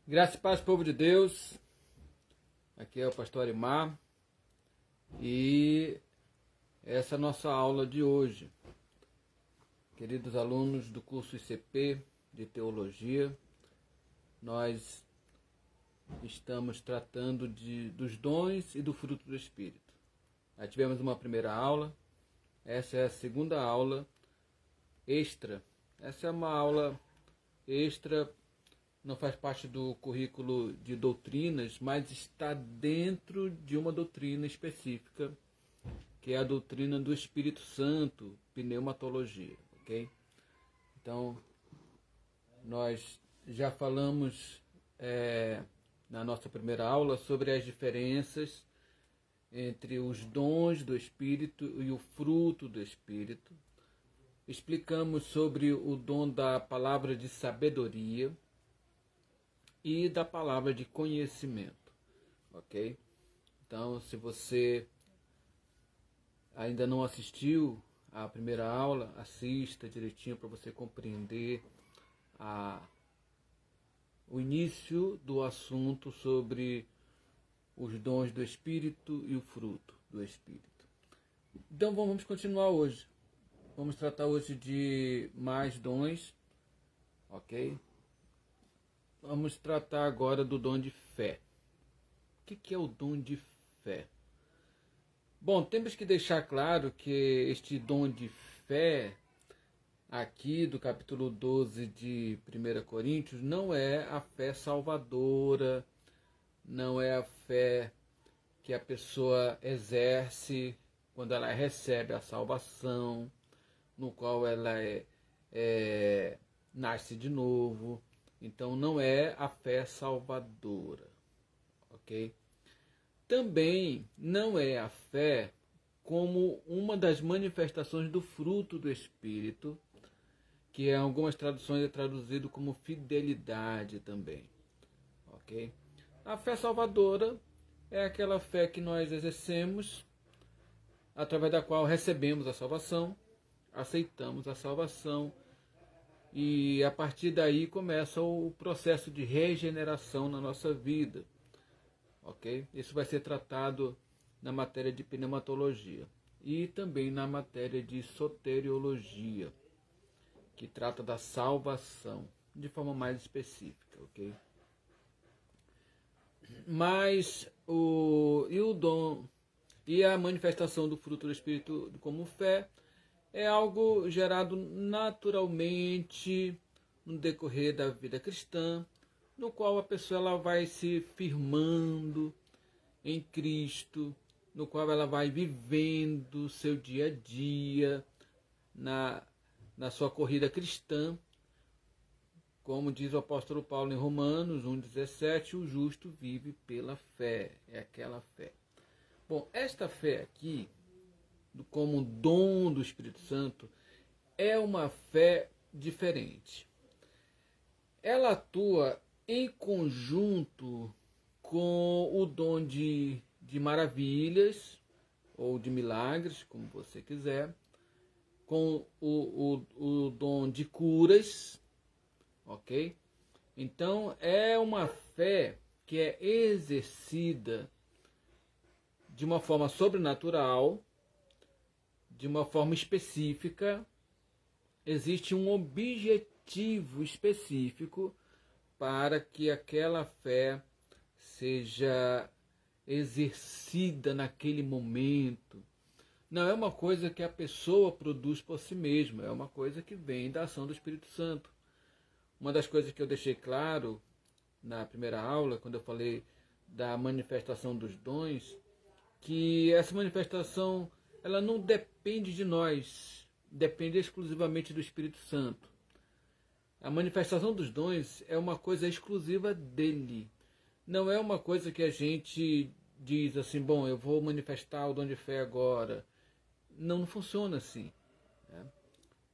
Graça e paz, povo de Deus. Aqui é o pastor Arimar e essa é a nossa aula de hoje. Queridos alunos do curso ICP de Teologia, nós estamos tratando dos dons e do fruto do Espírito. Já tivemos uma primeira aula, essa é a segunda aula extra. Essa é uma aula extra, não faz parte do currículo de doutrinas, mas está dentro de uma doutrina específica, que é a doutrina do Espírito Santo, pneumatologia, ok? Então, nós já falamos na nossa primeira aula sobre as diferenças entre os dons do Espírito e o fruto do Espírito. Explicamos sobre o dom da palavra de sabedoria e da palavra de conhecimento, ok? Então, se você ainda não assistiu à primeira aula, assista direitinho para você compreender o início do assunto sobre os dons do Espírito e o fruto do Espírito. Então, vamos continuar hoje. Vamos tratar hoje de mais dons, ok? Vamos tratar agora do dom de fé. O que é o dom de fé? Bom, temos que deixar claro que este dom de fé, aqui do capítulo 12 de 1 Coríntios, não é a fé salvadora, não é a fé que a pessoa exerce quando ela recebe a salvação, no qual ela nasce de novo. Então, não é a fé salvadora, ok? Também não é a fé como uma das manifestações do fruto do Espírito, que em algumas traduções é traduzido como fidelidade também, ok? A fé salvadora é aquela fé que nós exercemos, através da qual recebemos a salvação, aceitamos a salvação, e a partir daí começa o processo de regeneração na nossa vida, ok? Isso vai ser tratado na matéria de pneumatologia e também na matéria de soteriologia, que trata da salvação de forma mais específica, ok? Mas o dom e a manifestação do fruto do Espírito como fé é algo gerado naturalmente no decorrer da vida cristã, no qual a pessoa ela vai se firmando em Cristo, no qual ela vai vivendo o seu dia a dia na sua corrida cristã. Como diz o apóstolo Paulo em Romanos 1,17, o justo vive pela fé, é aquela fé. Bom, esta fé aqui, como dom do Espírito Santo, é uma fé diferente. Ela atua em conjunto com o dom de maravilhas, ou de milagres, como você quiser, com o dom de curas, ok? Então, é uma fé que é exercida de uma forma sobrenatural, de uma forma específica. Existe um objetivo específico para que aquela fé seja exercida naquele momento. Não é uma coisa que a pessoa produz por si mesma, é uma coisa que vem da ação do Espírito Santo. Uma das coisas que eu deixei claro na primeira aula, quando eu falei da manifestação dos dons, que essa manifestação ela não depende de nós, depende exclusivamente do Espírito Santo. A manifestação dos dons é uma coisa exclusiva dele. Não é uma coisa que a gente diz assim, bom, eu vou manifestar o dom de fé agora. Não funciona assim.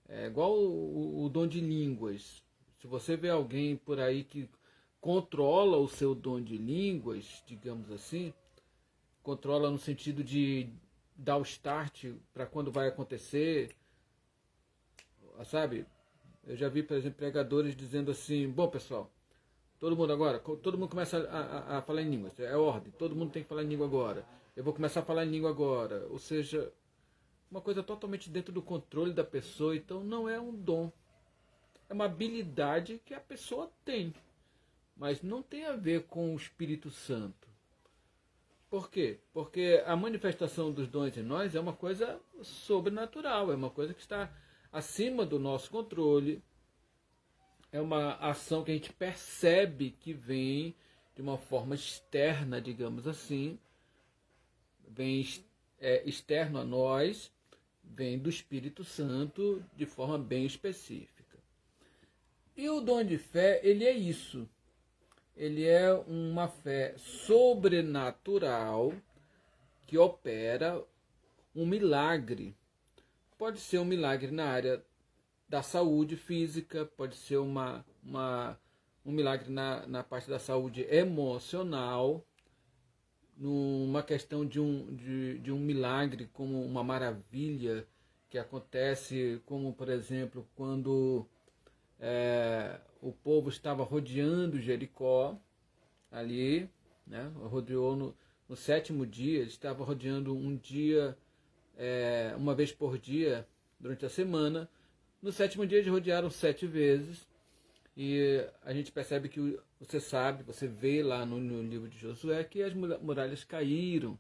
É igual o dom de línguas. Se você vê alguém por aí que controla o seu dom de línguas, digamos assim, controla no sentido de dar o start para quando vai acontecer, sabe? Eu já vi, por exemplo, pregadores dizendo assim, bom pessoal, Todo mundo agora, todo mundo começa a falar em línguas. É ordem, todo mundo tem que falar em língua agora. Eu vou começar a falar em língua agora. Ou seja, uma coisa totalmente dentro do controle da pessoa. Então não é um dom. É uma habilidade que a pessoa tem. Mas não tem a ver com o Espírito Santo. Por quê? Porque a manifestação dos dons em nós é uma coisa sobrenatural. É uma coisa que está acima do nosso controle. É uma ação que a gente percebe que vem de uma forma externa, digamos assim, vem externo a nós, vem do Espírito Santo de forma bem específica. E o dom de fé, ele é isso. Ele é uma fé sobrenatural que opera um milagre. Pode ser um milagre na área da saúde física, pode ser um milagre na parte da saúde emocional, numa questão de um milagre como uma maravilha que acontece, como por exemplo quando o povo estava rodeando Jericó, ali, né, rodeou no sétimo dia, ele estava rodeando um dia, uma vez por dia, durante a semana. No sétimo dia eles rodearam 7 vezes, e a gente percebe que, você vê lá no livro de Josué que as muralhas caíram.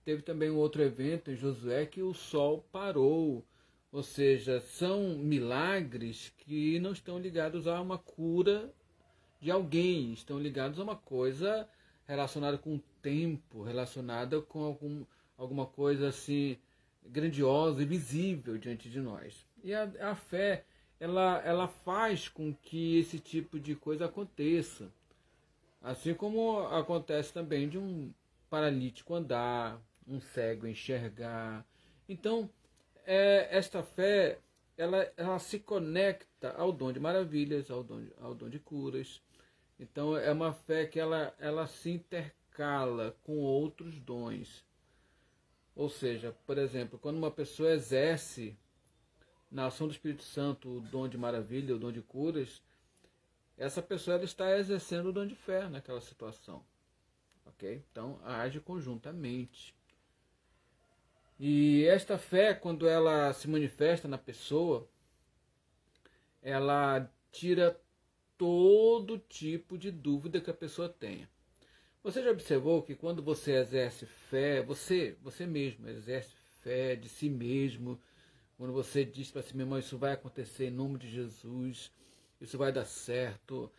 Teve também um outro evento em Josué que o sol parou. Ou seja, são milagres que não estão ligados a uma cura de alguém, estão ligados a uma coisa relacionada com o tempo, relacionada com alguma coisa assim grandiosa e visível diante de nós. E a fé, ela faz com que esse tipo de coisa aconteça. Assim como acontece também de um paralítico andar, um cego enxergar. Então, esta fé, ela se conecta ao dom de maravilhas, ao dom de curas. Então, é uma fé que ela se intercala com outros dons. Ou seja, por exemplo, quando uma pessoa exerce na ação do Espírito Santo o dom de maravilha, o dom de curas, essa pessoa ela está exercendo o dom de fé naquela situação. Ok? Então, age conjuntamente. E esta fé, quando ela se manifesta na pessoa, ela tira todo tipo de dúvida que a pessoa tenha. Você já observou que quando você exerce fé, você mesmo exerce fé de si mesmo, quando você diz para si mesmo, isso vai acontecer em nome de Jesus, isso vai dar certo,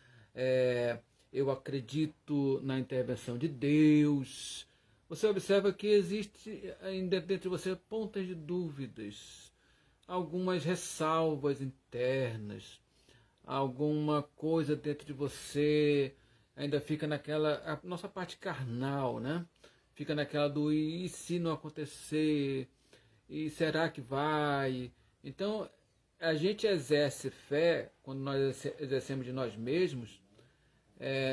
eu acredito na intervenção de Deus. Você observa que existe ainda dentro de você pontas de dúvidas, algumas ressalvas internas, alguma coisa dentro de você ainda fica naquela, a nossa parte carnal, né? Fica naquela do e se não acontecer, e será que vai? Então, a gente exerce fé, quando nós exercemos de nós mesmos,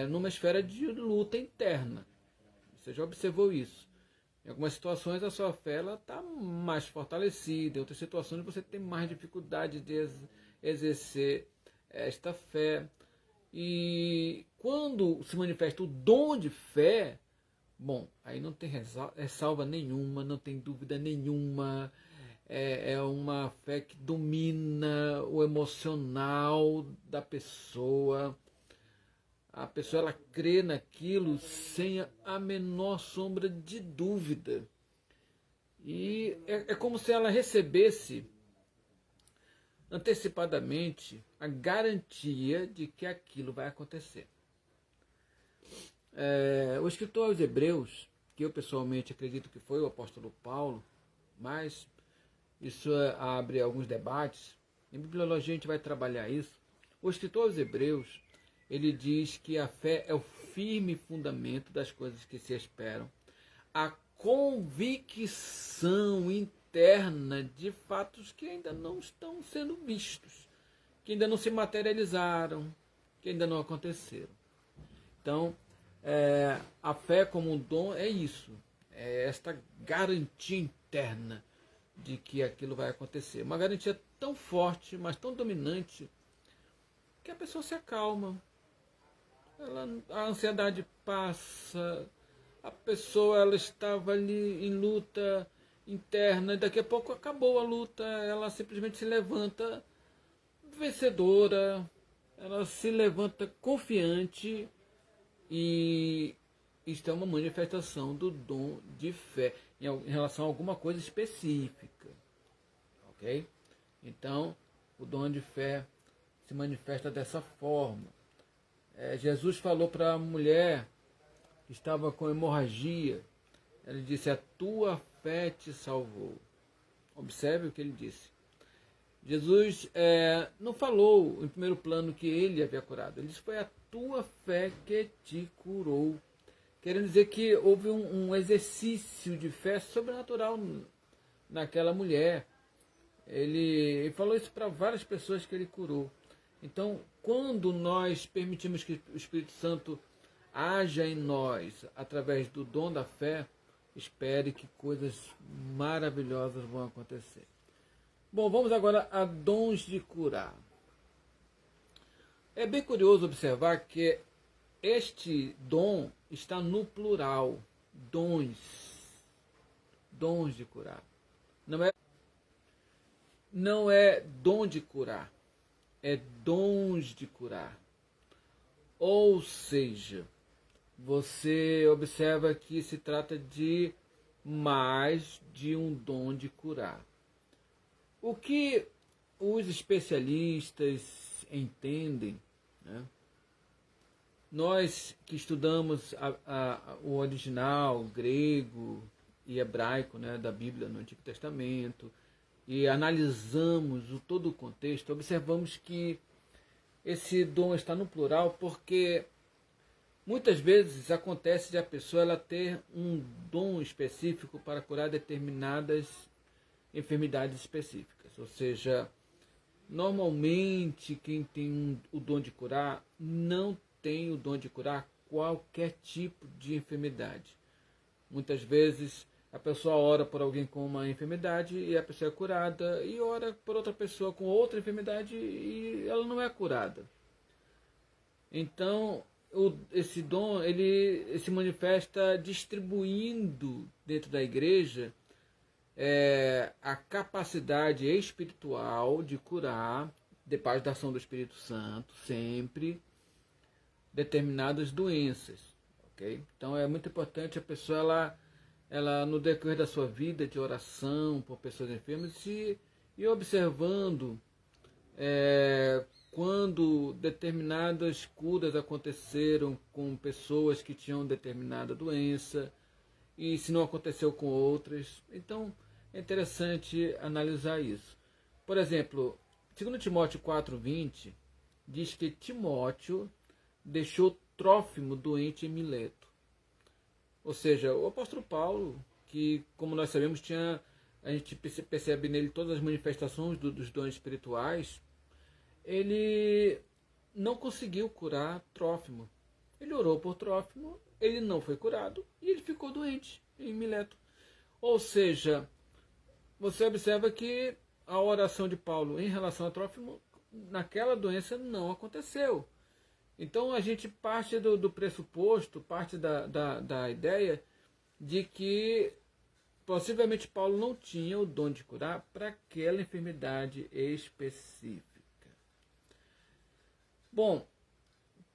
numa esfera de luta interna. Você já observou isso? Em algumas situações a sua fé está mais fortalecida, em outras situações você tem mais dificuldade de exercer esta fé. E quando se manifesta o dom de fé, bom, aí não tem ressalva nenhuma, não tem dúvida nenhuma, é uma fé que domina o emocional da pessoa. A pessoa ela crê naquilo sem a menor sombra de dúvida. E é como se ela recebesse antecipadamente a garantia de que aquilo vai acontecer. O escritor aos Hebreus, que eu pessoalmente acredito que foi o apóstolo Paulo, mas isso abre alguns debates. Em bibliologia a gente vai trabalhar isso. O escritor aos Hebreus, ele diz que a fé é o firme fundamento das coisas que se esperam, a convicção interna de fatos que ainda não estão sendo vistos, que ainda não se materializaram, que ainda não aconteceram. Então, a fé como um dom é isso, é esta garantia interna de que aquilo vai acontecer. Uma garantia tão forte, mas tão dominante, que a pessoa se acalma. a ansiedade passa, a pessoa ela estava ali em luta interna, e daqui a pouco acabou a luta, ela simplesmente se levanta vencedora, ela se levanta confiante, e isto é uma manifestação do dom de fé em relação a alguma coisa específica, ok? Então, o dom de fé se manifesta dessa forma. Jesus falou para a mulher que estava com hemorragia, ele disse: a tua fé te salvou. Observe o que ele disse. Jesus não falou em primeiro plano que ele havia curado. Ele disse: foi a tua fé que te curou. Querendo dizer que houve um exercício de fé sobrenatural naquela mulher. Ele falou isso para várias pessoas que ele curou. Então, quando nós permitimos que o Espírito Santo haja em nós através do dom da fé, espere que coisas maravilhosas vão acontecer. Bom, vamos agora a dons de curar. É bem curioso observar que este dom está no plural. Dons. Dons de curar. Não é dom de curar. É dons de curar. Ou seja, você observa que se trata de mais de um dom de curar. O que os especialistas entendem, né? Nós que estudamos o original grego e hebraico, né, da Bíblia no Antigo Testamento, e analisamos todo o contexto, observamos que esse dom está no plural porque muitas vezes acontece de a pessoa ela ter um dom específico para curar determinadas enfermidades específicas. Ou seja, normalmente quem tem o dom de curar não tem o dom de curar qualquer tipo de enfermidade. Muitas vezes a pessoa ora por alguém com uma enfermidade e a pessoa é curada, e ora por outra pessoa com outra enfermidade e ela não é curada. Então, esse dom ele se manifesta distribuindo dentro da igreja a capacidade espiritual de curar, depois da ação do Espírito Santo, sempre, determinadas doenças. Okay? Então é muito importante a pessoa, ela no decorrer da sua vida de oração por pessoas enfermas, e observando quando determinadas curas aconteceram com pessoas que tinham determinada doença, e se não aconteceu com outras. Então é interessante analisar isso. Por exemplo, 2 Timóteo 4,20 diz que Timóteo deixou Trófimo doente em Mileto. Ou seja, o apóstolo Paulo, que, como nós sabemos, a gente percebe nele todas as manifestações dos dons espirituais, ele não conseguiu curar Trófimo. Ele orou por Trófimo, ele não foi curado e ele ficou doente em Mileto. Ou seja, você observa que a oração de Paulo em relação a Trófimo, naquela doença, não aconteceu. Então a gente parte do pressuposto, parte da ideia de que possivelmente Paulo não tinha o dom de curar para aquela enfermidade específica. Bom,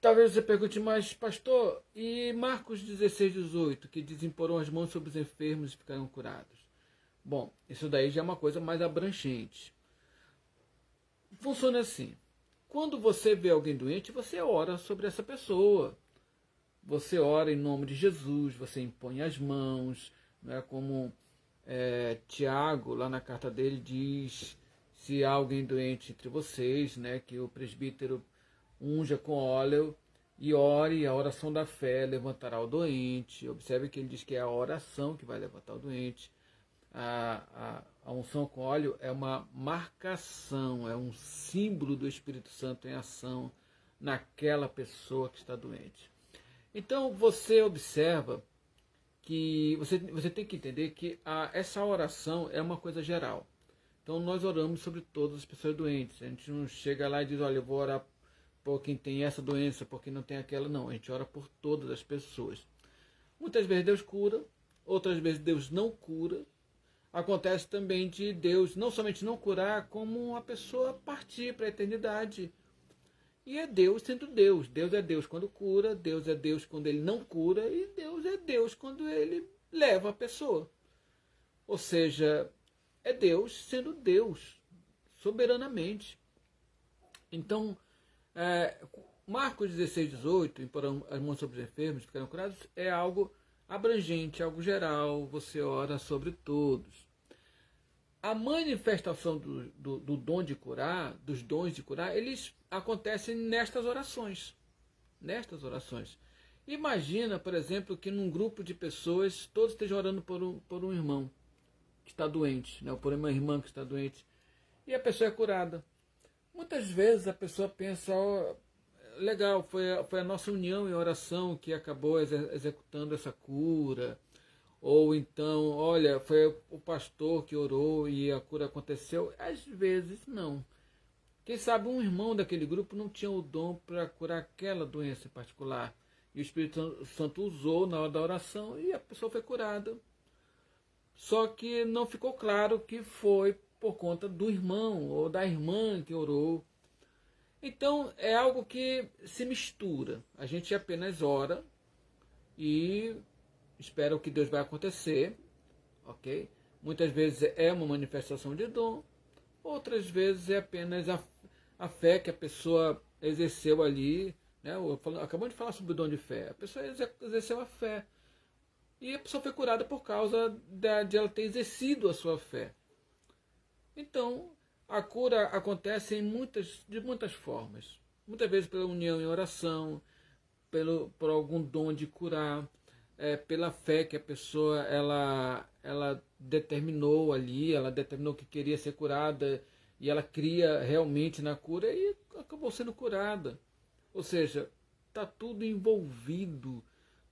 talvez você pergunte, mas pastor, e Marcos 16:18, que diz: imporão as mãos sobre os enfermos e ficarão curados? Bom, isso daí já é uma coisa mais abrangente. Funciona assim: quando você vê alguém doente, você ora sobre essa pessoa. Você ora em nome de Jesus, você impõe as mãos, não é como Tiago, lá na carta dele, diz: se há alguém doente entre vocês, né, que o presbítero unja com óleo e ore, a oração da fé levantará o doente. Observe que ele diz que é a oração que vai levantar o doente. A unção com óleo é uma marcação, é um símbolo do Espírito Santo em ação naquela pessoa que está doente. Então você observa que você tem que entender que essa oração é uma coisa geral. Então nós oramos sobre todas as pessoas doentes. A gente não chega lá e diz: olha, eu vou orar por quem tem essa doença, por quem não tem aquela, não. A gente ora por todas as pessoas. Muitas vezes Deus cura, outras vezes Deus não cura. Acontece também de Deus não somente não curar, como uma pessoa partir para a eternidade. E é Deus sendo Deus. Deus é Deus quando cura, Deus é Deus quando ele não cura, e Deus é Deus quando ele leva a pessoa. Ou seja, é Deus sendo Deus, soberanamente. Então, Marcos 16, 18, imporão as mãos sobre os enfermos, ficarão curados, é algo abrangente, algo geral, você ora sobre todos. A manifestação do dom de curar, dos dons de curar, eles acontecem nestas orações. Nestas orações. Imagina, por exemplo, que num grupo de pessoas, todos estejam orando por um irmão que está doente, né? Ou por uma irmã que está doente, e a pessoa é curada. Muitas vezes a pessoa pensa, legal, foi a nossa união em oração que acabou executando essa cura. Ou então, olha, foi o pastor que orou e a cura aconteceu. Às vezes, não. Quem sabe um irmão daquele grupo não tinha o dom para curar aquela doença em particular. E o Espírito Santo usou na hora da oração e a pessoa foi curada. Só que não ficou claro que foi por conta do irmão ou da irmã que orou. Então, é algo que se mistura. A gente apenas ora e espera o que Deus vai acontecer, ok? Muitas vezes é uma manifestação de dom, outras vezes é apenas a fé que a pessoa exerceu ali, né? Acabamos de falar sobre o dom de fé. A pessoa exerceu a fé e a pessoa foi curada por causa de ela ter exercido a sua fé. Então, a cura acontece de muitas formas. Muitas vezes pela união em oração, por algum dom de curar, pela fé que a pessoa ela determinou ali, ela determinou que queria ser curada e ela cria realmente na cura e acabou sendo curada. Ou seja, está tudo envolvido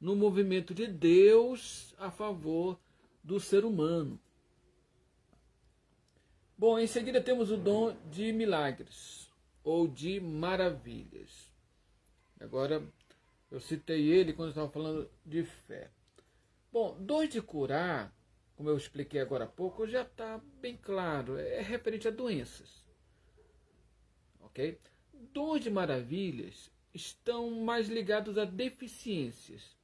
no movimento de Deus a favor do ser humano. Bom, em seguida temos o dom de milagres ou de maravilhas. Agora, eu citei ele quando estava falando de fé. Bom, dom de curar, como eu expliquei agora há pouco, já está bem claro, é referente a doenças. Ok? Dons de maravilhas estão mais ligados a deficiências.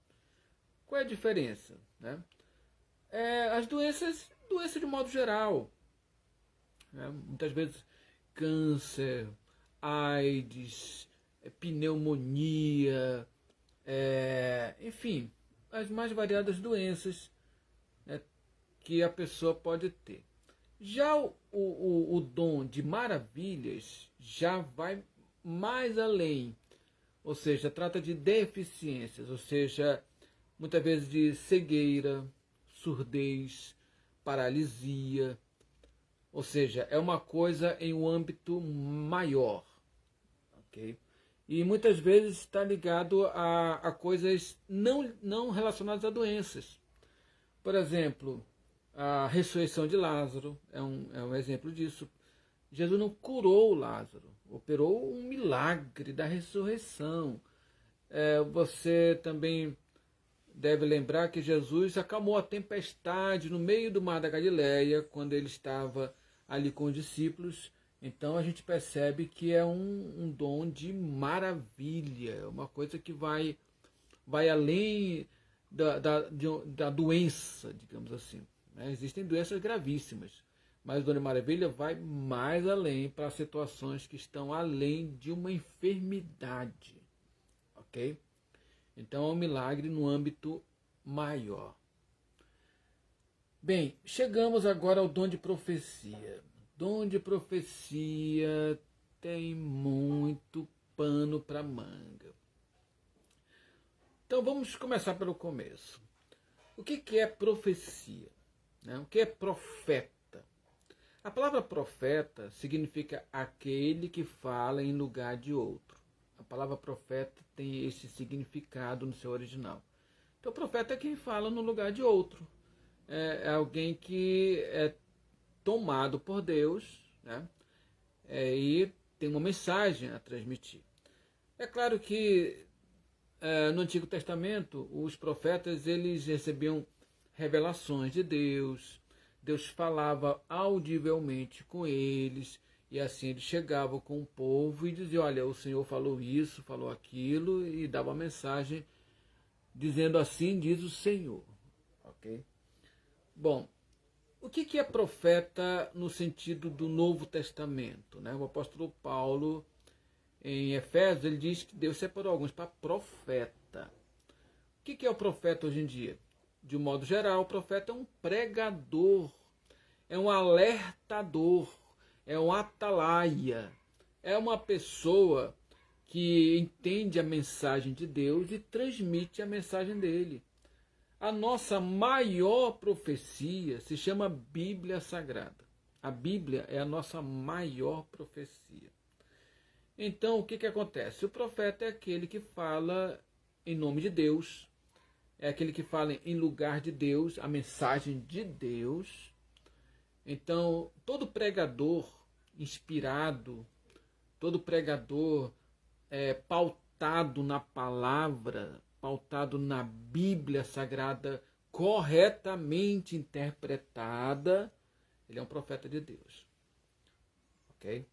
Qual é a diferença? Né? As doenças de modo geral. Né? Muitas vezes câncer, AIDS, pneumonia, enfim, as mais variadas doenças, né, que a pessoa pode ter. Já o dom de maravilhas já vai mais além, ou seja, trata de deficiências, ou seja, muitas vezes de cegueira, surdez, paralisia, ou seja, é uma coisa em um âmbito maior, ok? E muitas vezes está ligado a coisas não relacionadas a doenças. Por exemplo, a ressurreição de Lázaro é um exemplo disso. Jesus não curou Lázaro, operou um milagre da ressurreição. Você também deve lembrar que Jesus acalmou a tempestade no meio do mar da Galileia, quando ele estava ali com os discípulos. Então a gente percebe que é um dom de maravilha, uma coisa que vai além da doença, digamos assim. Né? Existem doenças gravíssimas, mas o dom de maravilha vai mais além para situações que estão além de uma enfermidade. Ok? Então é um milagre no âmbito maior. Bem, chegamos agora ao dom de profecia. Dom de profecia tem muito pano para manga. Então vamos começar pelo começo. O que é profecia? O que é profeta? A palavra profeta significa aquele que fala em lugar de outro. A palavra profeta tem esse significado no seu original. Então, profeta é quem fala no lugar de outro. É alguém que é tomado por Deus, né? E tem uma mensagem a transmitir. É claro que no Antigo Testamento os profetas eles recebiam revelações de Deus, Deus falava audivelmente com eles, e assim eles chegavam com o povo e diziam, olha, o Senhor falou isso, falou aquilo, e dava uma mensagem dizendo assim diz o Senhor. Ok? Bom, o que é profeta no sentido do Novo Testamento? Né? O apóstolo Paulo, em Efésios, ele diz que Deus separou alguns para profeta. O que é o profeta hoje em dia? De um modo geral, o profeta é um pregador, é um alertador, é um atalaia, é uma pessoa que entende a mensagem de Deus e transmite a mensagem dele. A nossa maior profecia se chama Bíblia Sagrada. A Bíblia é a nossa maior profecia. Então, o que acontece? O profeta é aquele que fala em nome de Deus, é aquele que fala em lugar de Deus, a mensagem de Deus. Então, todo pregador inspirado, todo pregador pautado na palavra, pautado na Bíblia Sagrada, corretamente interpretada, ele é um profeta de Deus. Ok?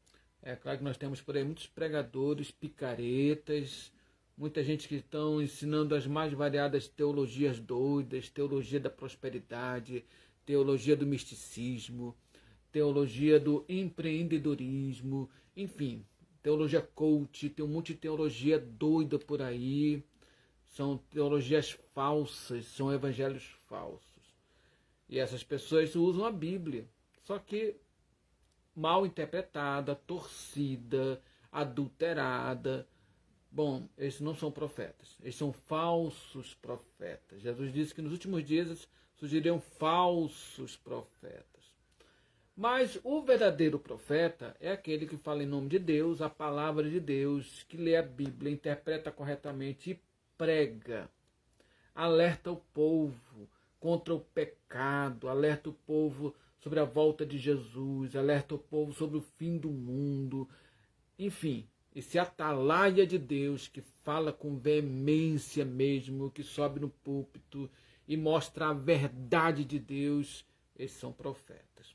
É claro que nós temos por aí muitos pregadores, picaretas, muita gente que estão ensinando as mais variadas teologias doidas, teologia da prosperidade, teologia do misticismo, teologia do empreendedorismo, enfim, teologia coach, tem um monte de teologia doida por aí, são teologias falsas, são evangelhos falsos. E essas pessoas usam a Bíblia, só que mal interpretada, torcida, adulterada. Bom, esses não são profetas, eles são falsos profetas. Jesus disse que nos últimos dias surgiriam falsos profetas. Mas o verdadeiro profeta é aquele que fala em nome de Deus, a palavra de Deus, que lê a Bíblia, interpreta corretamente e prega. Alerta o povo contra o pecado, alerta o povo sobre a volta de Jesus, alerta o povo sobre o fim do mundo. Enfim, esse atalaia de Deus que fala com veemência mesmo, que sobe no púlpito e mostra a verdade de Deus, esses são profetas.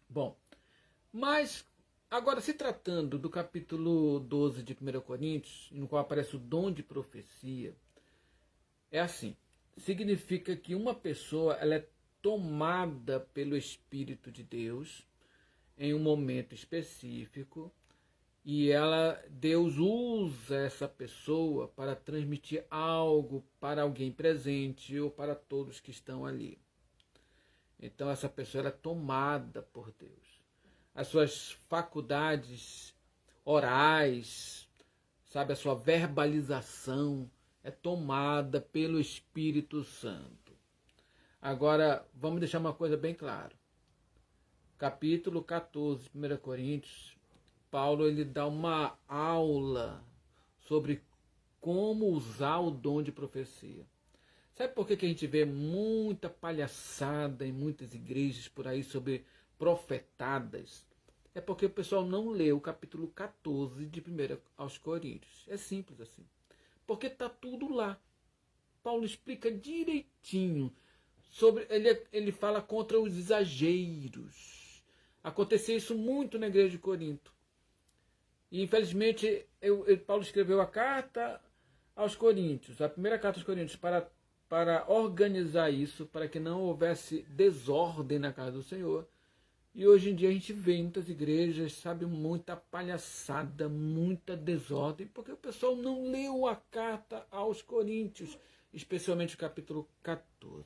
Bom, mas agora se tratando do capítulo 12 de 1 Coríntios, no qual aparece o dom de profecia, é assim, significa que uma pessoa ela é tomada pelo Espírito de Deus em um momento específico e Deus usa essa pessoa para transmitir algo para alguém presente ou para todos que estão ali. Então essa pessoa é tomada por Deus. As suas faculdades orais, sabe, a sua verbalização é tomada pelo Espírito Santo. Agora, vamos deixar uma coisa bem clara. Capítulo 14, 1 Coríntios, Paulo ele dá uma aula sobre como usar o dom de profecia. Sabe por que a gente vê muita palhaçada em muitas igrejas por aí sobre profetadas? É porque o pessoal não leu o capítulo 14 de 1 aos Coríntios. É simples assim. Porque está tudo lá. Paulo explica direitinho sobre. Ele fala contra os exageros. Aconteceu isso muito na igreja de Corinto. E infelizmente Paulo escreveu a carta aos Coríntios, a primeira carta aos Coríntios, para organizar isso, para que não houvesse desordem na casa do Senhor. E hoje em dia a gente vê em muitas igrejas, sabe, muita palhaçada, muita desordem, porque o pessoal não leu a carta aos Coríntios, especialmente o capítulo 14.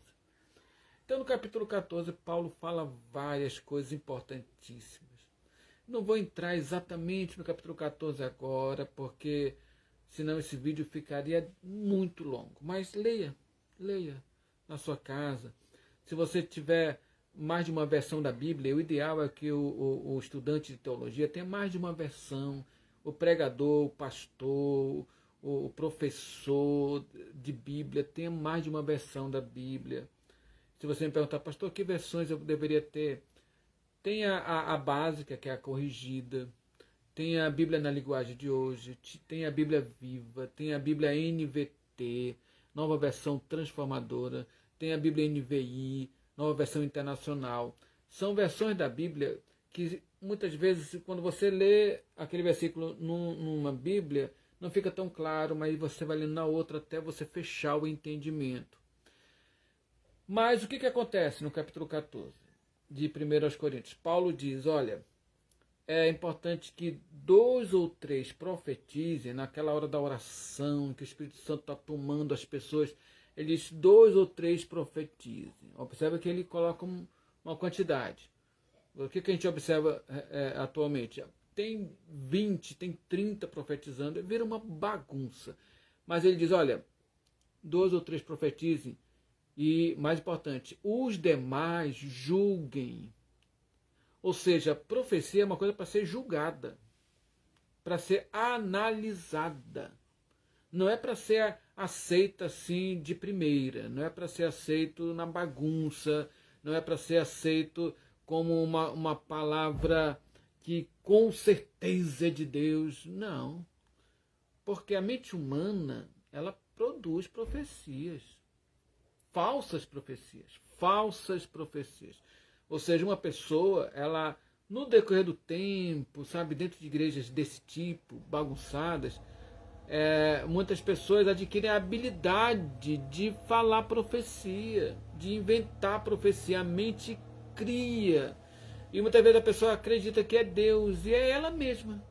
Então no capítulo 14 Paulo fala várias coisas importantíssimas. Não vou entrar exatamente no capítulo 14 agora, porque senão esse vídeo ficaria muito longo. Mas leia na sua casa. Se você tiver mais de uma versão da Bíblia, o ideal é que o estudante de teologia tenha mais de uma versão. O pregador, o pastor, o professor de Bíblia tenha mais de uma versão da Bíblia. Se você me perguntar, pastor, que versões eu deveria ter? Tem a básica, que é a corrigida. tem a Bíblia na linguagem de hoje, tem a Bíblia Viva, tem a Bíblia NVT, nova versão transformadora, tem a Bíblia NVI, nova versão internacional. São versões da Bíblia que muitas vezes, quando você lê aquele versículo numa Bíblia, não fica tão claro, mas você vai lendo na outra até você fechar o entendimento. Mas o que acontece no capítulo 14 de 1 Coríntios? Paulo diz, olha, é importante que 2 ou 3 profetizem naquela hora da oração, que o Espírito Santo está tomando as pessoas. Ele diz 2 ou 3 profetizem. Observa que ele coloca uma quantidade. O que a gente observa atualmente? Tem 20, tem 30 profetizando, vira uma bagunça. Mas ele diz, olha, 2 ou 3 profetizem e, mais importante, os demais julguem. Ou seja, profecia é uma coisa para ser julgada, para ser analisada. Não é para ser aceita assim de primeira, não é para ser aceito na bagunça, não é para ser aceito como uma palavra que com certeza é de Deus. Não. Porque a mente humana, ela produz profecias. Falsas profecias. Falsas profecias. Ou seja, uma pessoa, ela, no decorrer do tempo, sabe, dentro de igrejas desse tipo, bagunçadas, muitas pessoas adquirem a habilidade de falar profecia, de inventar profecia. A mente cria. E muitas vezes a pessoa acredita que é Deus, e é ela mesma.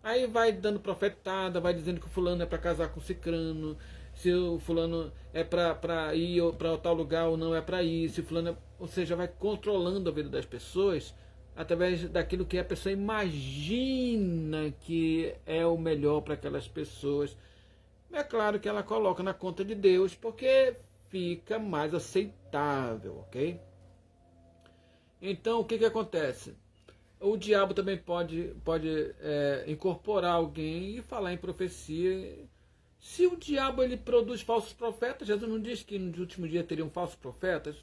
Aí vai dando profetada, vai dizendo que o fulano é para casar com o cicrano, se o fulano é para ir para tal lugar ou não é para ir, se o fulano ou seja, vai controlando a vida das pessoas através daquilo que a pessoa imagina que é o melhor para aquelas pessoas. É claro que ela coloca na conta de Deus porque fica mais aceitável, ok? Então o que acontece? O diabo também pode incorporar alguém e falar em profecia. Se o diabo ele produz falsos profetas, Jesus não diz que nos últimos dias teriam falsos profetas?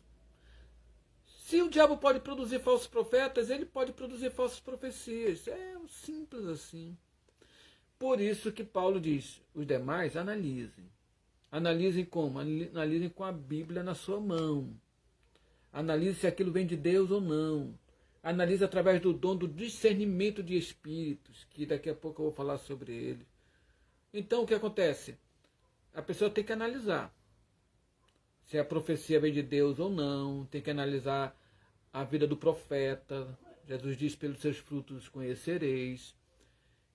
Se o diabo pode produzir falsos profetas, ele pode produzir falsas profecias. É simples assim. Por isso que Paulo diz, os demais analisem. Analisem como? Analisem com a Bíblia na sua mão. Analise se aquilo vem de Deus ou não. Analise através do dom do discernimento de espíritos, que daqui a pouco eu vou falar sobre ele. Então o que acontece? A pessoa tem que analisar se a profecia vem de Deus ou não, tem que analisar a vida do profeta. Jesus diz, pelos seus frutos os conhecereis.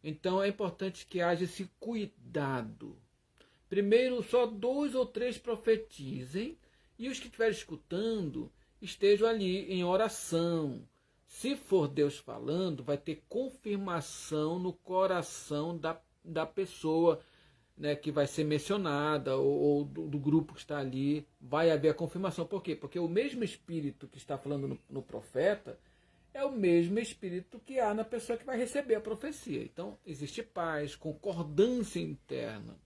Então é importante que haja esse cuidado. Primeiro, só 2 ou 3 profetizem, e os que estiverem escutando estejam ali em oração. Se for Deus falando, vai ter confirmação no coração da pessoa, né, que vai ser mencionada, ou do grupo que está ali, vai haver a confirmação. Por quê? Porque o mesmo Espírito que está falando no profeta é o mesmo Espírito que há na pessoa que vai receber a profecia. Então, existe paz, concordância interna.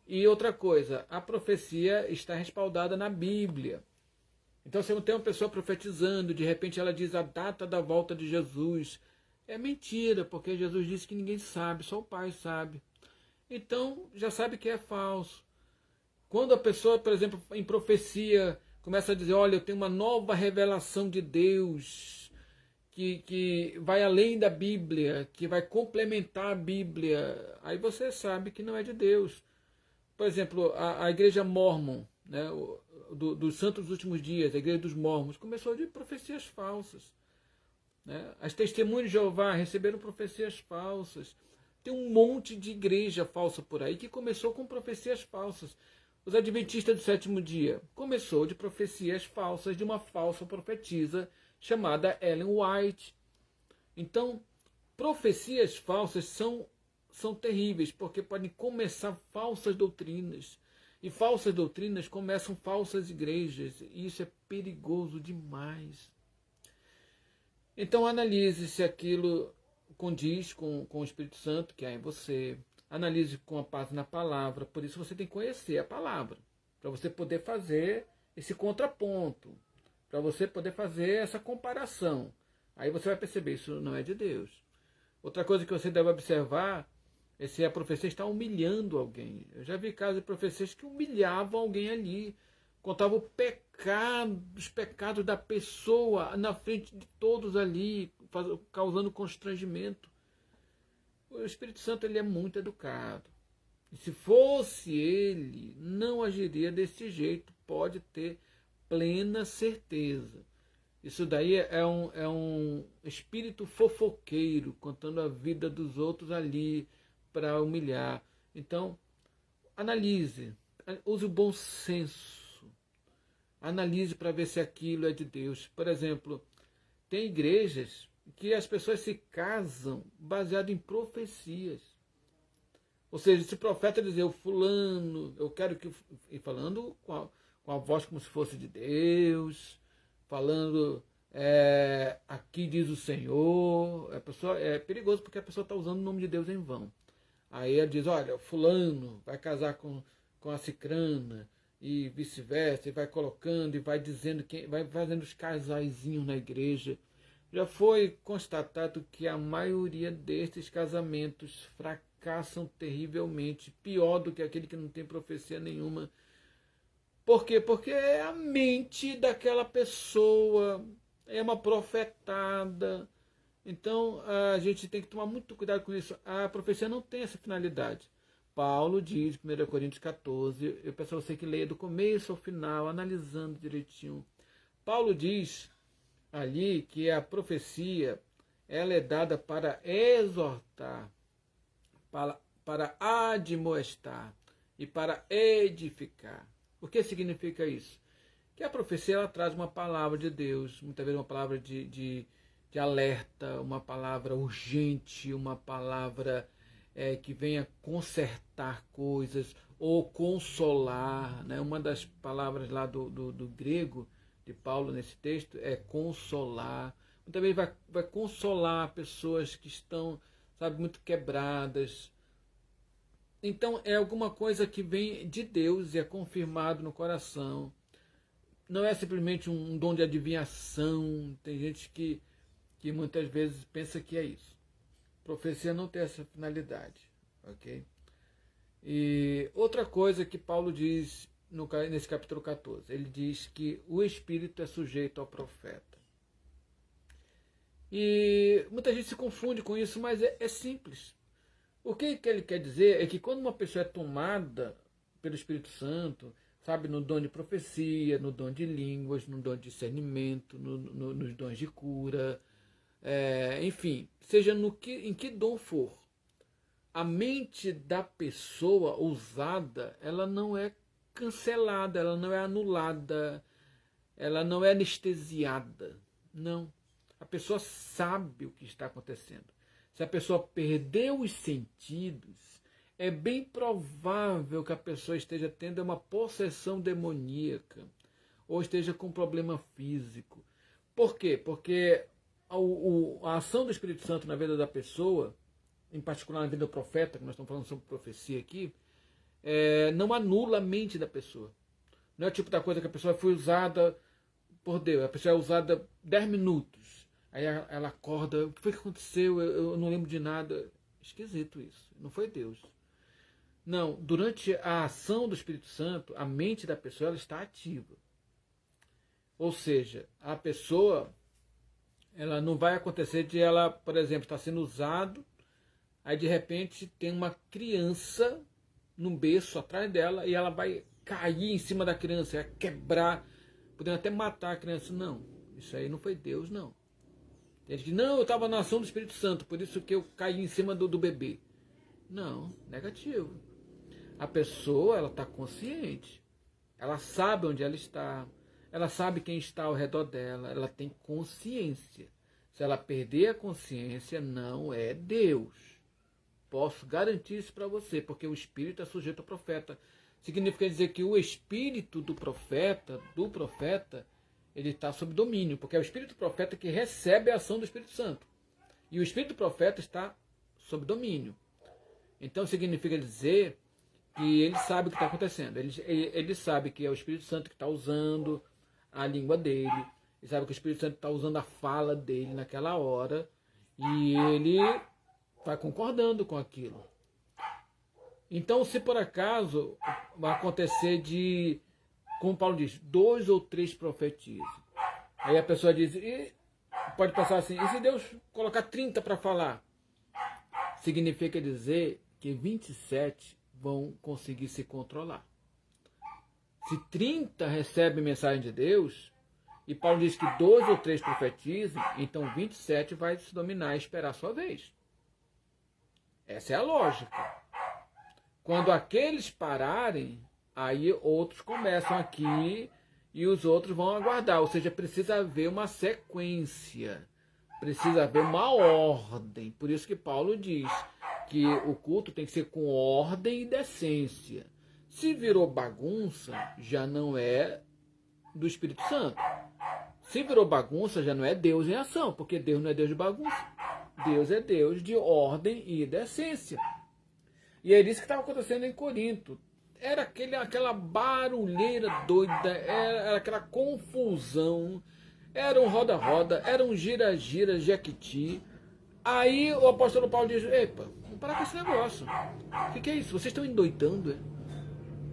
E outra coisa, a profecia está respaldada na Bíblia. Então, se não tem uma pessoa profetizando, de repente ela diz a data da volta de Jesus, é mentira, porque Jesus disse que ninguém sabe, só o Pai sabe. Então, já sabe que é falso. Quando a pessoa, por exemplo, em profecia, começa a dizer, olha, eu tenho uma nova revelação de Deus, que vai além da Bíblia, que vai complementar a Bíblia, aí você sabe que não é de Deus. Por exemplo, a igreja Mórmon, né, dos Santos dos Últimos Dias, a igreja dos Mórmons, começou de profecias falsas. Né? As testemunhas de Jeová receberam profecias falsas. Tem um monte de igreja falsa por aí que começou com profecias falsas. Os Adventistas do Sétimo Dia começou de profecias falsas de uma falsa profetisa chamada Ellen White. Então, profecias falsas são terríveis, porque podem começar falsas doutrinas. E falsas doutrinas começam falsas igrejas. E isso é perigoso demais. Então analise se aquilo condiz com o Espírito Santo que há em você. Analise com a paz na palavra. Por isso você tem que conhecer a palavra. Para você poder fazer esse contraponto. Para você poder fazer essa comparação. Aí você vai perceber, isso não é de Deus. Outra coisa que você deve observar é se a profecia está humilhando alguém. Eu já vi casos de profecias que humilhavam alguém ali, contavam os pecados da pessoa na frente de todos ali, causando constrangimento. O Espírito Santo ele é muito educado. E se fosse ele, não agiria desse jeito, pode ter plena certeza. Isso daí é um espírito fofoqueiro, contando a vida dos outros ali para humilhar. Então, analise, use o bom senso, analise para ver se aquilo é de Deus. Por exemplo, tem igrejas que as pessoas se casam baseado em profecias. Ou seja, se o profeta dizer, o fulano, eu quero que... E falando com a voz como se fosse de Deus, falando, aqui diz o Senhor. A pessoa, é perigoso porque a pessoa está usando o nome de Deus em vão. Aí ela diz, olha, fulano vai casar com a cicrana, e vice-versa, e vai colocando, e vai dizendo, vai fazendo os casaizinhos na igreja. Já foi constatado que a maioria destes casamentos fracassam terrivelmente, pior do que aquele que não tem profecia nenhuma. Por quê? Porque é a mente daquela pessoa, é uma profetada. Então a gente tem que tomar muito cuidado com isso. A profecia não tem essa finalidade. Paulo diz, 1 Coríntios 14, eu peço a você que leia do começo ao final, analisando direitinho. Paulo diz ali que a profecia ela é dada para exortar, para admoestar e para edificar. O que significa isso? Que a profecia ela traz uma palavra de Deus, muitas vezes uma palavra de alerta, uma palavra urgente, uma palavra que venha consertar coisas ou consolar. Né? Uma das palavras lá do grego de Paulo nesse texto é consolar. Muitas vezes vai consolar pessoas que estão, sabe, muito quebradas. Então é alguma coisa que vem de Deus e é confirmado no coração. Não é simplesmente um dom de adivinhação. Tem gente que muitas vezes pensa que é isso. Profecia não tem essa finalidade. Ok? E outra coisa que Paulo diz nesse capítulo 14, ele diz que o Espírito é sujeito ao profeta. E muita gente se confunde com isso, mas é simples. O que ele quer dizer é que quando uma pessoa é tomada pelo Espírito Santo, sabe, no dom de profecia, no dom de línguas, no dom de discernimento, nos dons de cura, enfim, seja em que dom for, a mente da pessoa usada, ela não é cancelada, ela não é anulada, ela não é anestesiada. Não. A pessoa sabe o que está acontecendo. Se a pessoa perdeu os sentidos, é bem provável que a pessoa esteja tendo uma possessão demoníaca ou esteja com um problema físico. Por quê? Porque a ação do Espírito Santo na vida da pessoa, em particular na vida do profeta, que nós estamos falando sobre profecia aqui, não anula a mente da pessoa. Não é o tipo da coisa que a pessoa foi usada por Deus. A pessoa é usada 10 minutos. Aí ela acorda, o que foi que aconteceu? Eu não lembro de nada. Esquisito isso. Não foi Deus. Não, durante a ação do Espírito Santo, a mente da pessoa ela está ativa. Ou seja, a pessoa, ela não vai acontecer de ela, por exemplo, estar sendo usado, aí de repente tem uma criança num berço atrás dela e ela vai cair em cima da criança, quebrar, podendo até matar a criança. Não, isso aí não foi Deus, não. Ele diz, não, eu estava na ação do Espírito Santo, por isso que eu caí em cima do bebê. Não, negativo. A pessoa, ela está consciente. Ela sabe onde ela está. Ela sabe quem está ao redor dela. Ela tem consciência. Se ela perder a consciência, não é Deus. Posso garantir isso para você, porque o espírito é sujeito ao profeta. Significa dizer que o espírito do profeta, ele está sob domínio, porque é o espírito do profeta que recebe a ação do Espírito Santo. E o espírito do profeta está sob domínio. Então significa dizer que ele sabe o que está acontecendo. Ele sabe que é o Espírito Santo que está usando a língua dele. Ele sabe que o Espírito Santo está usando a fala dele naquela hora. E ele vai concordando com aquilo. Então, se por acaso vai acontecer de, como Paulo diz, 2 ou 3 profetizam. Aí a pessoa diz, e pode pensar assim, e se Deus colocar 30 para falar? Significa dizer que 27 vão conseguir se controlar. Se 30 recebem mensagem de Deus, e Paulo diz que 2 ou 3 profetizem, então 27 vai se dominar e esperar a sua vez. Essa é a lógica. Quando aqueles pararem, aí outros começam aqui e os outros vão aguardar. Ou seja, precisa haver uma sequência, precisa haver uma ordem. Por isso que Paulo diz que o culto tem que ser com ordem e decência. Se virou bagunça, já não é do Espírito Santo. Se virou bagunça, já não é Deus em ação, porque Deus não é Deus de bagunça. Deus é Deus de ordem e decência. E é isso que estava acontecendo em Corinto. Era aquela barulheira doida, era aquela confusão, era um roda-roda, era um gira-gira, jequiti. Aí o apóstolo Paulo diz, epa, vamos parar com esse negócio. O que é isso? Vocês estão endoidando, é?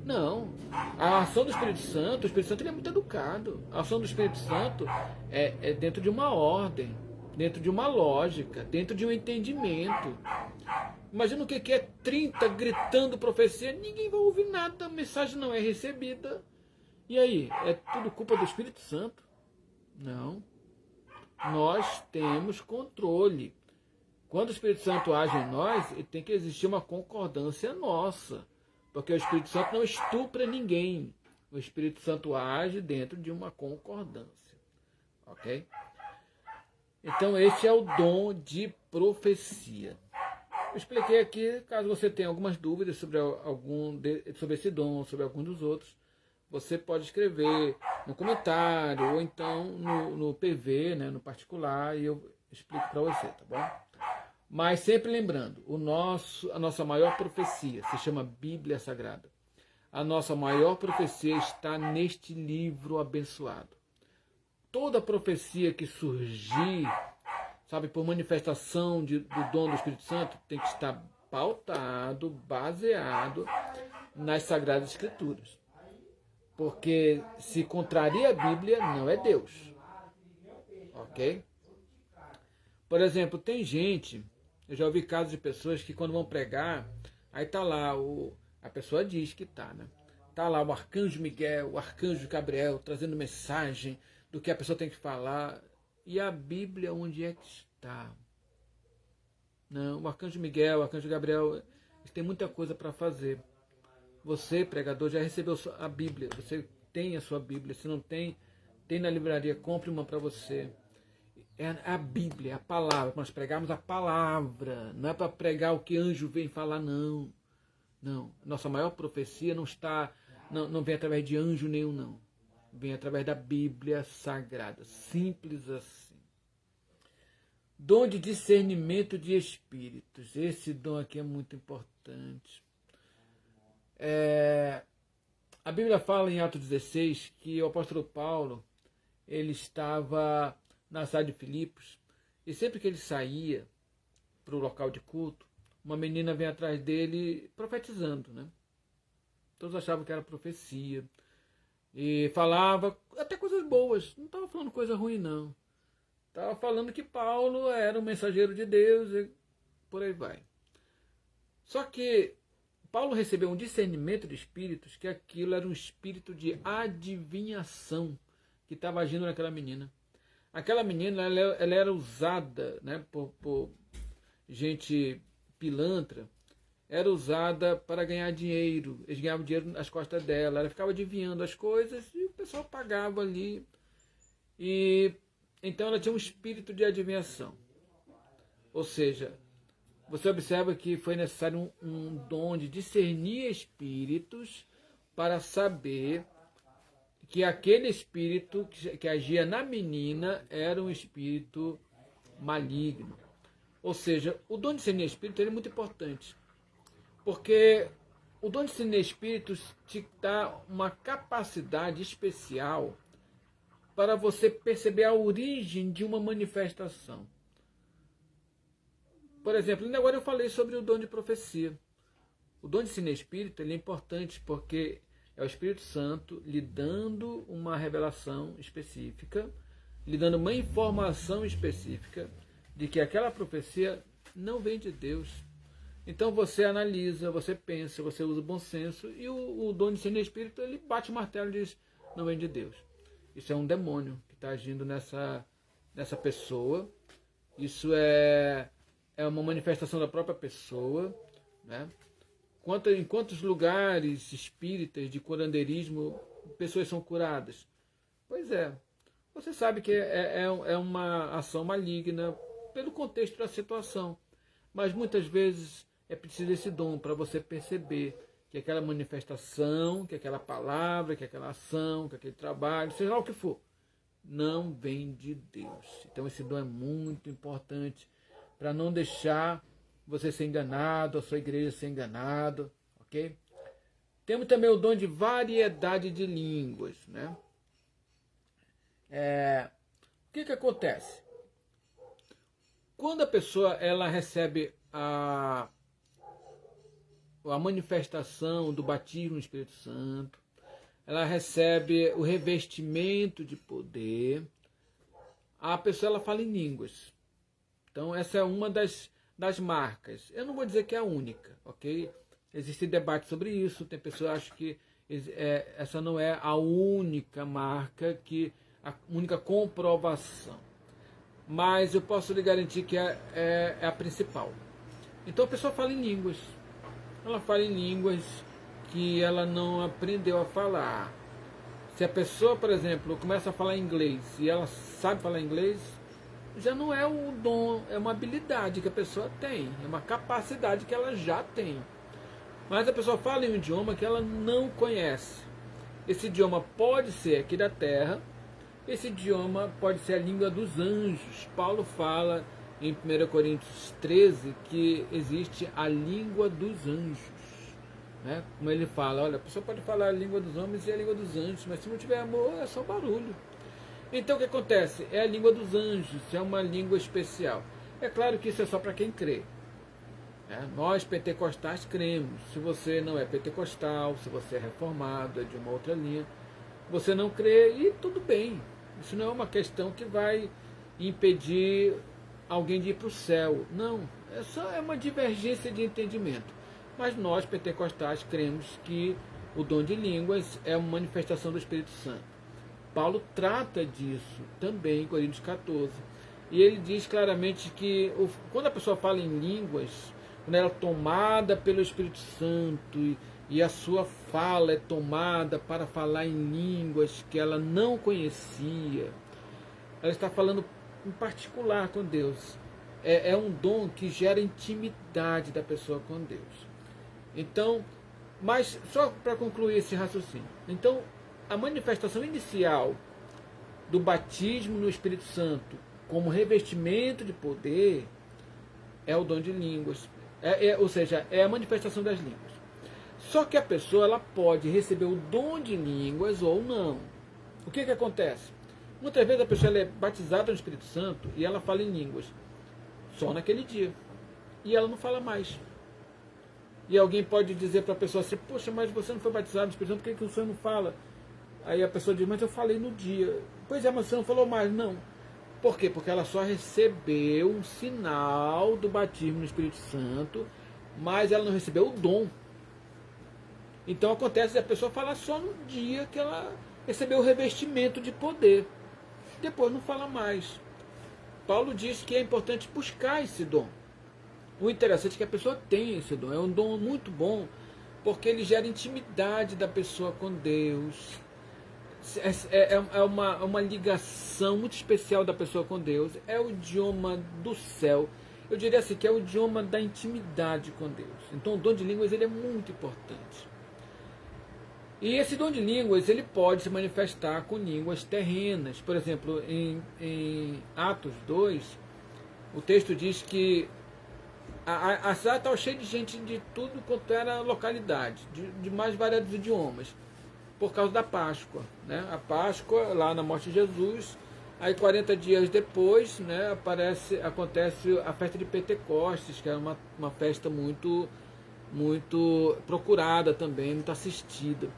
Não. A ação do Espírito Santo, o Espírito Santo ele é muito educado. A ação do Espírito Santo é dentro de uma ordem, dentro de uma lógica, dentro de um entendimento. Imagina o que é 30 gritando profecia, ninguém vai ouvir nada, a mensagem não é recebida. E aí, é tudo culpa do Espírito Santo? Não. Nós temos controle. Quando o Espírito Santo age em nós, tem que existir uma concordância nossa. Porque o Espírito Santo não estupra ninguém. O Espírito Santo age dentro de uma concordância. Ok? Então, esse é o dom de profecia. Eu expliquei aqui, caso você tenha algumas dúvidas sobre sobre esse dom, sobre algum dos outros, você pode escrever no comentário ou então no PV, né, no particular, e eu explico para você, tá bom? Mas sempre lembrando, a nossa maior profecia se chama Bíblia Sagrada. A nossa maior profecia está neste livro abençoado. Toda profecia que surgir, sabe, por manifestação do dom do Espírito Santo, tem que estar pautado, baseado nas Sagradas Escrituras. Porque se contraria a Bíblia, não é Deus. Ok? Por exemplo, tem gente, eu já ouvi casos de pessoas que quando vão pregar, aí tá lá, a pessoa diz que tá, né? Tá lá o arcanjo Miguel, o arcanjo Gabriel, trazendo mensagem do que a pessoa tem que falar. E a Bíblia, onde é que está? Não, o arcanjo Miguel, o arcanjo Gabriel, eles têm muita coisa para fazer. Você, pregador, já recebeu a Bíblia. Você tem a sua Bíblia. Se não tem, tem na livraria, compre uma para você. É a Bíblia, é a palavra. Nós pregamos a palavra. Não é para pregar o que anjo vem falar, não. Não. Nossa maior profecia não vem através de anjo nenhum, não. Vem através da Bíblia Sagrada. Simples assim. Dom de discernimento de espíritos. Esse dom aqui é muito importante. A Bíblia fala em Atos 16 que o apóstolo Paulo ele estava na cidade de Filipos e sempre que ele saía para o local de culto, uma menina vem atrás dele profetizando, né? Todos achavam que era profecia. E falava até coisas boas, não estava falando coisa ruim, não. Estava falando que Paulo era um mensageiro de Deus e por aí vai. Só que Paulo recebeu um discernimento de espíritos que aquilo era um espírito de adivinhação que estava agindo naquela menina. Aquela menina ela era usada, né, por gente pilantra, era usada para ganhar dinheiro. Eles ganhavam dinheiro nas costas dela. Ela ficava adivinhando as coisas e o pessoal pagava ali. E então ela tinha um espírito de adivinhação. Ou seja, você observa que foi necessário um dom de discernir espíritos para saber que aquele espírito que agia na menina era um espírito maligno. Ou seja, o dom de discernir espírito é muito importante. Porque o dom de discernir espíritos te dá uma capacidade especial para você perceber a origem de uma manifestação. Por exemplo, ainda agora eu falei sobre o dom de profecia. O dom de sinespírito ele é importante porque é o Espírito Santo lhe dando uma revelação específica, lhe dando uma informação específica de que aquela profecia não vem de Deus. Então você analisa, você pensa, você usa o bom senso e o dom de sinespírito ele bate o martelo e diz, não vem de Deus. Isso é um demônio que está agindo nessa pessoa. Isso é uma manifestação da própria pessoa, né? Em quantos lugares espíritas de curandeirismo pessoas são curadas? Pois é. Você sabe que é uma ação maligna pelo contexto da situação. Mas muitas vezes é preciso esse dom para você perceber que aquela manifestação, que aquela palavra, que aquela ação, que aquele trabalho, seja lá o que for, não vem de Deus. Então esse dom é muito importante para não deixar você ser enganado, a sua igreja ser enganado, ok? Temos também o dom de variedade de línguas, né? O que acontece? Quando a pessoa ela recebe a manifestação do batismo no Espírito Santo, ela recebe o revestimento de poder, a pessoa ela fala em línguas. Então essa é uma das marcas. Eu não vou dizer que é a única, ok? Existe debate sobre isso, tem pessoas que acham que essa não é a única marca, a única comprovação. Mas eu posso lhe garantir que é a principal. Então a pessoa fala em línguas. Ela fala em línguas que ela não aprendeu a falar. Se a pessoa, por exemplo, começa a falar inglês e ela sabe falar inglês, já não é um dom, é uma habilidade que a pessoa tem, é uma capacidade que ela já tem. Mas a pessoa fala em um idioma que ela não conhece. Esse idioma pode ser aqui da Terra, esse idioma pode ser a língua dos anjos. Paulo fala em 1 Coríntios 13 que existe a língua dos anjos. Né? Como ele fala, olha, a pessoa pode falar a língua dos homens e a língua dos anjos, mas se não tiver amor é só barulho. Então o que acontece? É a língua dos anjos, é uma língua especial. É claro que isso é só para quem crê. Nós pentecostais cremos. Se você não é pentecostal, se você é reformado, é de uma outra linha, você não crê e tudo bem. Isso não é uma questão que vai impedir alguém de ir para o céu. Não, é uma divergência de entendimento. Mas nós pentecostais cremos que o dom de línguas é uma manifestação do Espírito Santo. Paulo trata disso também em Coríntios 14. E ele diz claramente que quando a pessoa fala em línguas, quando ela é tomada pelo Espírito Santo e a sua fala é tomada para falar em línguas que ela não conhecia, ela está falando em particular com Deus. É um dom que gera intimidade da pessoa com Deus. Então, mas só para concluir esse raciocínio. Então, a manifestação inicial do batismo no Espírito Santo como revestimento de poder é o dom de línguas. Ou seja, é a manifestação das línguas. Só que a pessoa ela pode receber o dom de línguas ou não. O que acontece? Muitas vezes a pessoa ela é batizada no Espírito Santo e ela fala em línguas só naquele dia. E ela não fala mais. E alguém pode dizer para a pessoa assim, poxa, mas você não foi batizado no Espírito Santo, por que o senhor não fala? Aí a pessoa diz, mas eu falei no dia. Pois é, mas você não falou mais. Não. Por quê? Porque ela só recebeu um sinal do batismo no Espírito Santo, mas ela não recebeu o dom. Então acontece a pessoa falar só no dia que ela recebeu o revestimento de poder. Depois não fala mais. Paulo diz que é importante buscar esse dom. O interessante é que a pessoa tem esse dom. É um dom muito bom, porque ele gera intimidade da pessoa com Deus. É uma ligação muito especial da pessoa com Deus. É o idioma do céu. Eu diria assim, que é o idioma da intimidade com Deus. Então o dom de línguas ele é muito importante. E esse dom de línguas ele pode se manifestar com línguas terrenas. Por exemplo, em Atos 2, o texto diz que a cidade estava cheia de gente de tudo quanto era localidade, de mais variados idiomas, por causa da Páscoa. Né? A Páscoa, lá na morte de Jesus, Aí 40 dias depois, né, acontece a festa de Pentecostes, que era uma festa muito procurada também, muito assistida.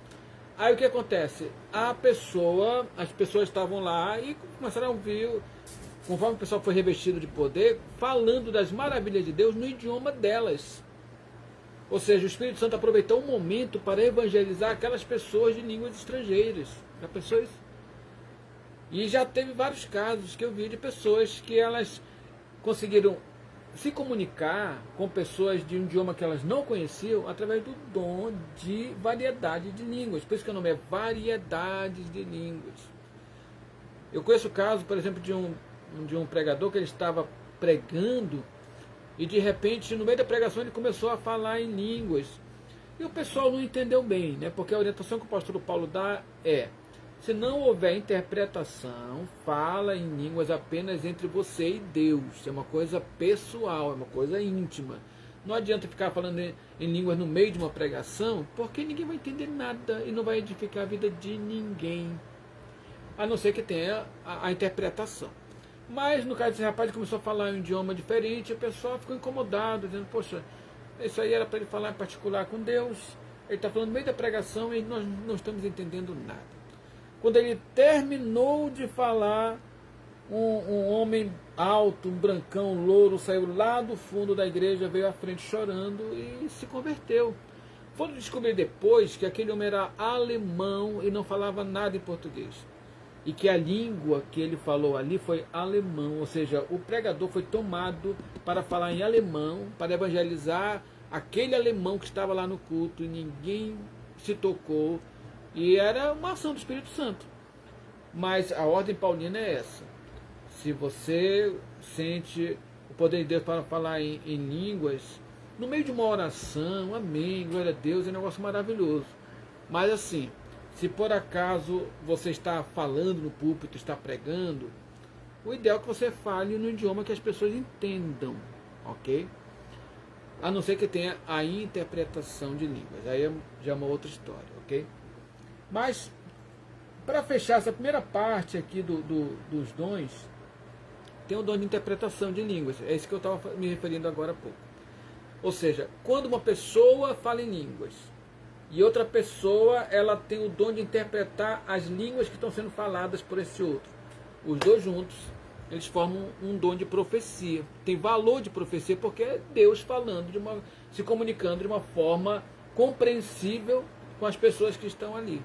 Aí o que acontece? As pessoas estavam lá e começaram a ouvir, conforme o pessoal foi revestido de poder, falando das maravilhas de Deus no idioma delas. Ou seja, o Espírito Santo aproveitou um momento para evangelizar aquelas pessoas de línguas estrangeiras. Já pensou isso? E já teve vários casos que eu vi de pessoas que elas conseguiram se comunicar com pessoas de um idioma que elas não conheciam através do dom de variedade de línguas. Por isso que o nome é Variedades de Línguas. Eu conheço o caso, por exemplo, de um pregador que ele estava pregando e de repente, no meio da pregação, ele começou a falar em línguas. E o pessoal não entendeu bem, né? Porque a orientação que o apóstolo Paulo dá é: se não houver interpretação, fala em línguas apenas entre você e Deus. É uma coisa pessoal, é uma coisa íntima. Não adianta ficar falando em línguas no meio de uma pregação, porque ninguém vai entender nada e não vai edificar a vida de ninguém. A não ser que tenha a interpretação. Mas no caso desse rapaz, ele começou a falar em um idioma diferente, e o pessoal ficou incomodado, dizendo: poxa, isso aí era para ele falar em particular com Deus. Ele está falando no meio da pregação e nós não estamos entendendo nada. Quando ele terminou de falar, um homem alto, um brancão, louro, saiu lá do fundo da igreja, veio à frente chorando e se converteu. Foram descobrir depois que aquele homem era alemão e não falava nada em português. E que a língua que ele falou ali foi alemão, ou seja, o pregador foi tomado para falar em alemão, para evangelizar aquele alemão que estava lá no culto e ninguém se tocou. E era uma ação do Espírito Santo. Mas a ordem paulina é essa. Se você sente o poder de Deus para falar em línguas, no meio de uma oração, amém, glória a Deus, é um negócio maravilhoso. Mas assim, se por acaso você está falando no púlpito, está pregando, o ideal é que você fale no idioma que as pessoas entendam, ok? A não ser que tenha a interpretação de línguas. Aí já é uma outra história, ok? Mas, para fechar essa primeira parte aqui dos dons, tem o dom de interpretação de línguas. É isso que eu estava me referindo agora há pouco. Ou seja, quando uma pessoa fala em línguas e outra pessoa ela tem o dom de interpretar as línguas que estão sendo faladas por esse outro, os dois juntos, eles formam um dom de profecia. Tem valor de profecia porque é Deus falando, se comunicando de uma forma compreensível com as pessoas que estão ali.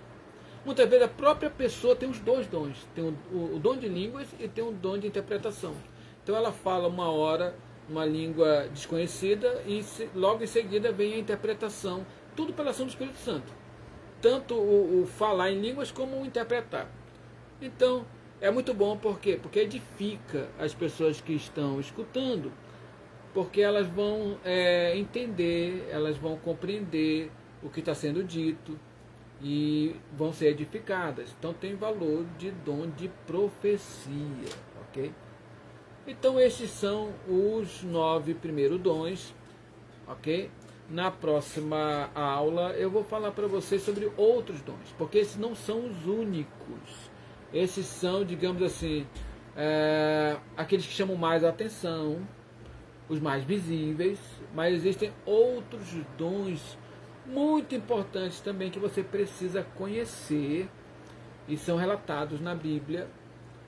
Muitas vezes a própria pessoa tem os dois dons, tem o dom de línguas e tem o dom de interpretação. Então ela fala uma hora uma língua desconhecida e logo em seguida vem a interpretação, tudo pela ação do Espírito Santo. Tanto o falar em línguas como o interpretar. Então é muito bom, por quê? Porque edifica as pessoas que estão escutando, porque elas vão entender, elas vão compreender o que está sendo dito e vão ser edificadas. Então tem valor de dom de profecia, ok? Então esses são os 9 primeiros dons, ok? Na próxima aula eu vou falar para vocês sobre outros dons, porque esses não são os únicos. Esses são, digamos assim, aqueles que chamam mais a atenção, os mais visíveis, mas existem outros dons muito importantes também que você precisa conhecer e são relatados na Bíblia.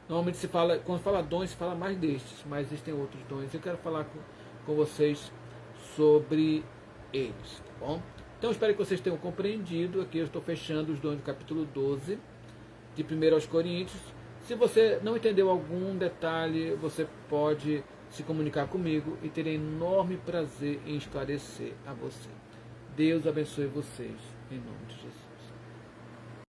Normalmente se fala, quando fala dons, se fala mais destes, mas existem outros dons. Eu quero falar com vocês sobre eles, tá bom? Então espero que vocês tenham compreendido. Aqui eu estou fechando os dons do capítulo 12 de 1 aos Coríntios. Se você não entendeu algum detalhe, você pode se comunicar comigo e terei enorme prazer em esclarecer a você. Deus abençoe vocês, em nome de Jesus.